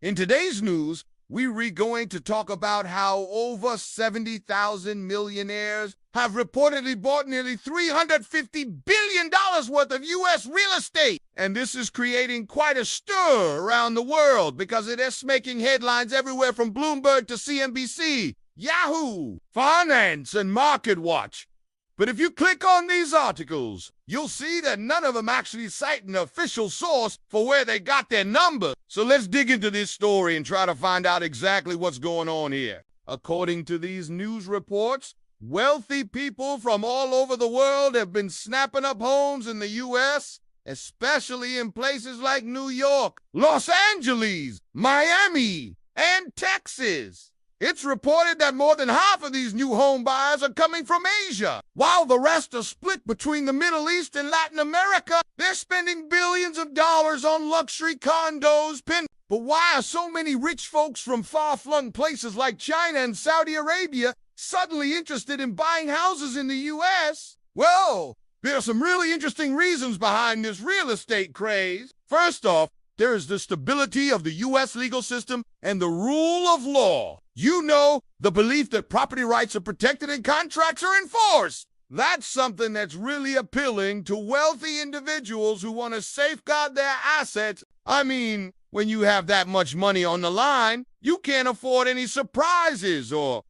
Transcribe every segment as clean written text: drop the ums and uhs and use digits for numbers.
In today's news, we're going to talk about how over 70,000 millionaires have reportedly bought nearly $350 billion worth of U.S. real estate. And this is creating quite a stir around the world because it is making headlines everywhere from Bloomberg to CNBC, Yahoo, Finance, and Market Watch. But if you click on these articles, you'll see that none of them actually cite an official source for where they got their numbers. So let's dig into this story and try to find out exactly what's going on here. According to these news reports, wealthy people from all over the world have been snapping up homes in the U.S., especially in places like New York, Los Angeles, Miami, and Texas. It's reported that more than half of these new home buyers are coming from Asia, while the rest are split between the Middle East and Latin America. They're spending billions of dollars on luxury condos. But why are so many rich folks from far-flung places like China and Saudi Arabia suddenly interested in buying houses in the U.S.? Well, there are some really interesting reasons behind this real estate craze. First off, there is the stability of the U.S. legal system and the rule of law. You know, the belief that property rights are protected and contracts are enforced. That's something that's really appealing to wealthy individuals who want to safeguard their assets. I mean, when you have that much money on the line, you can't afford any surprises or,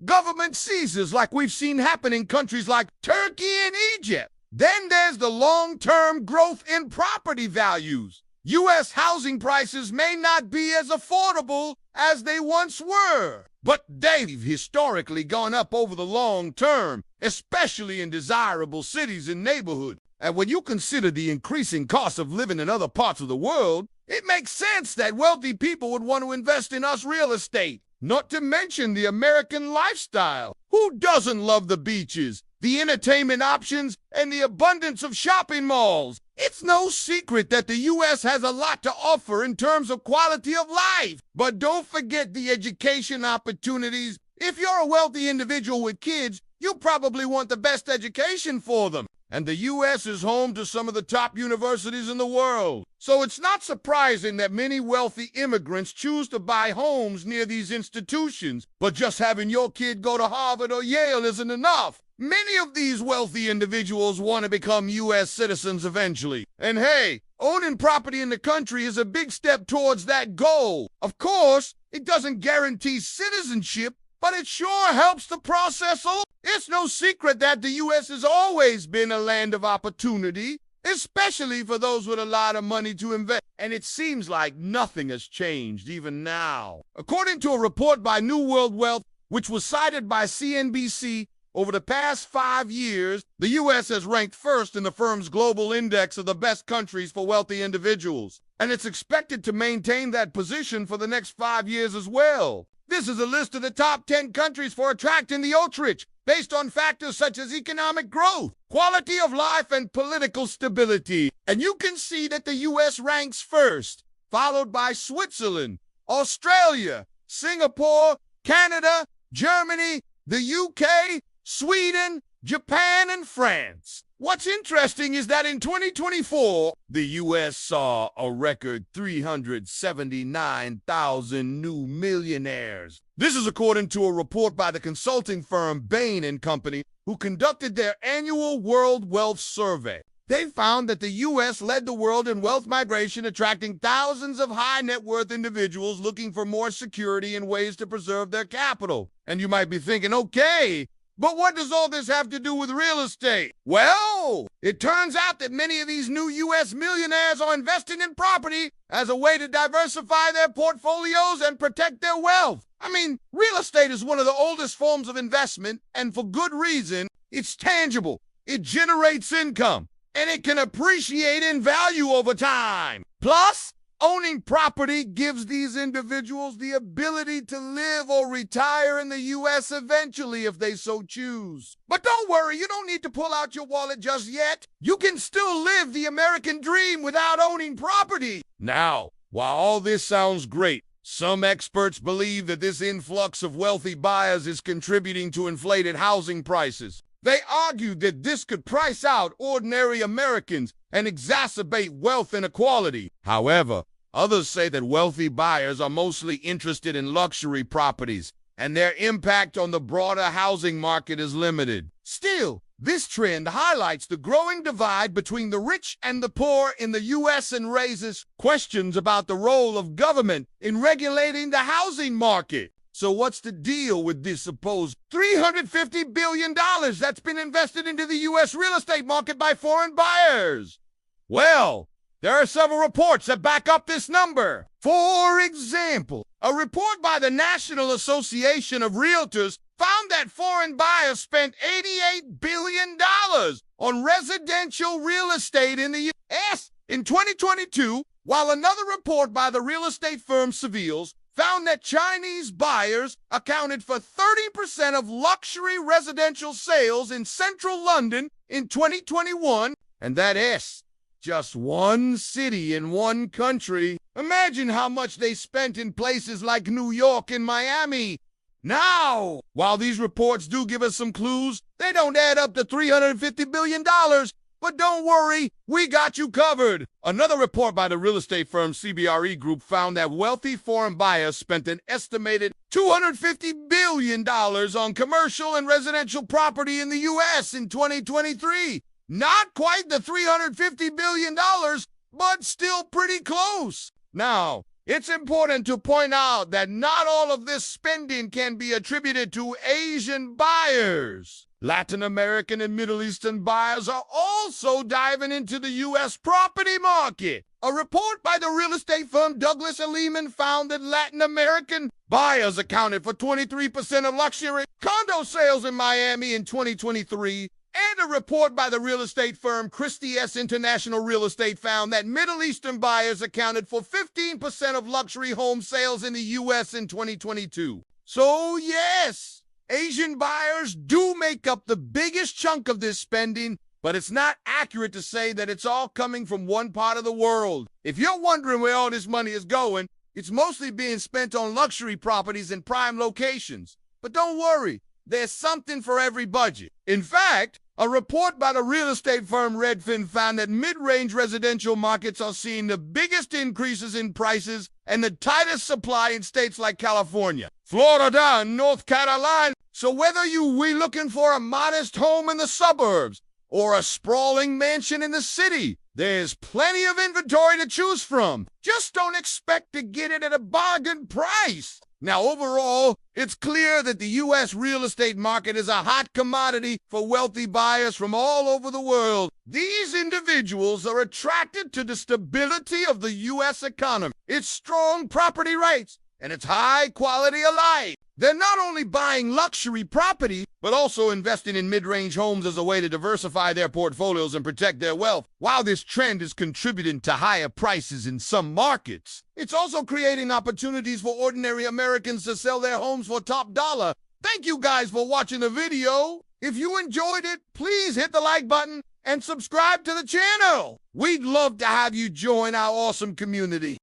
government seizures like we've seen happen in countries like Turkey and Egypt. Then there's the long-term growth in property values. U.S. housing prices may not be as affordable as they once were, but they've historically gone up over the long term, especially in desirable cities and neighborhoods. And when you consider the increasing cost of living in other parts of the world, it makes sense that wealthy people would want to invest in us real estate. Not to mention the American lifestyle. Who doesn't love the beaches, the entertainment options, and the abundance of shopping malls? It's no secret that the U.S. has a lot to offer in terms of quality of life. But don't forget the education opportunities. If you're a wealthy individual with kids, you probably want the best education for them. And the U.S. is home to some of the top universities in the world. So it's not surprising that many wealthy immigrants choose to buy homes near these institutions. But just having your kid go to Harvard or Yale isn't enough. Many of these wealthy individuals want to become U.S. citizens eventually. And hey, owning property in the country is a big step towards that goal. Of course, it doesn't guarantee citizenship, but it sure helps the process along. It's no secret that the U.S. has always been a land of opportunity, especially for those with a lot of money to invest. And it seems like nothing has changed even now. According to a report by New World Wealth, which was cited by CNBC, over the past 5 years, the U.S. has ranked first in the firm's global index of the best countries for wealthy individuals. And it's expected to maintain that position for the next 5 years as well. This is a list of the top 10 countries for attracting the ultra-rich, based on factors such as economic growth, quality of life, and political stability. And you can see that the U.S. ranks first, followed by Switzerland, Australia, Singapore, Canada, Germany, the UK, Sweden, Japan, and France. What's interesting is that in 2024, the U.S. saw a record 379,000 new millionaires. This is according to a report by the consulting firm Bain & Company, who conducted their annual World Wealth Survey. They found that the U.S. led the world in wealth migration, attracting thousands of high-net-worth individuals looking for more security and ways to preserve their capital. And you might be thinking, okay, but what does all this have to do with real estate? Well, it turns out that many of these new U.S. millionaires are investing in property as a way to diversify their portfolios and protect their wealth. I mean, real estate is one of the oldest forms of investment, and for good reason. It's tangible, it generates income, and it can appreciate in value over time. Plus, owning property gives these individuals the ability to live or retire in the U.S. eventually if they so choose. But don't worry, you don't need to pull out your wallet just yet. You can still live the American dream without owning property. Now, while all this sounds great, some experts believe that this influx of wealthy buyers is contributing to inflated housing prices. They argued that this could price out ordinary Americans and exacerbate wealth inequality. However, Others say that wealthy buyers are mostly interested in luxury properties, and their impact on the broader housing market is limited. Still, this trend highlights the growing divide between the rich and the poor in the U.S. and raises questions about the role of government in regulating the housing market. So what's the deal with this supposed $350 billion that's been invested into the U.S. real estate market by foreign buyers? Well, there are several reports that back up this number. For example, a report by the National Association of Realtors found that foreign buyers spent $88 billion on residential real estate in the U.S. in 2022, while another report by the real estate firm Savills found that Chinese buyers accounted for 30% of luxury residential sales in central London in 2021, and that is just one city in one country. Imagine how much they spent in places like New York and Miami. Now, while these reports do give us some clues, they don't add up to $350 billion. But don't worry, we got you covered. Another report by the real estate firm CBRE Group found that wealthy foreign buyers spent an estimated $250 billion on commercial and residential property in the U.S. in 2023. Not quite the $350 billion, but still pretty close. Now, it's important to point out that not all of this spending can be attributed to Asian buyers. Latin American and Middle Eastern buyers are also diving into the U.S. property market. A report by the real estate firm Douglas & Lehman found that Latin American buyers accounted for 23% of luxury condo sales in Miami in 2023. And a report by the real estate firm Christie S. International Real Estate found that Middle Eastern buyers accounted for 15% of luxury home sales in the U.S. in 2022. So yes, Asian buyers do make up the biggest chunk of this spending, but it's not accurate to say that it's all coming from one part of the world. If you're wondering where all this money is going, it's mostly being spent on luxury properties in prime locations. But don't worry, there's something for every budget. In fact, a report by the real estate firm Redfin found that mid-range residential markets are seeing the biggest increases in prices and the tightest supply in states like California, Florida, and North Carolina. So whether we looking for a modest home in the suburbs or a sprawling mansion in the city, there's plenty of inventory to choose from. Just don't expect to get it at a bargain price. Now, overall, it's clear that the U.S. real estate market is a hot commodity for wealthy buyers from all over the world. These individuals are attracted to the stability of the U.S. economy, its strong property rights, and its high quality of life. They're not only buying luxury property, but also investing in mid-range homes as a way to diversify their portfolios and protect their wealth. While this trend is contributing to higher prices in some markets, it's also creating opportunities for ordinary Americans to sell their homes for top dollar. Thank you guys for watching the video. If you enjoyed it, please hit the like button and subscribe to the channel. We'd love to have you join our awesome community.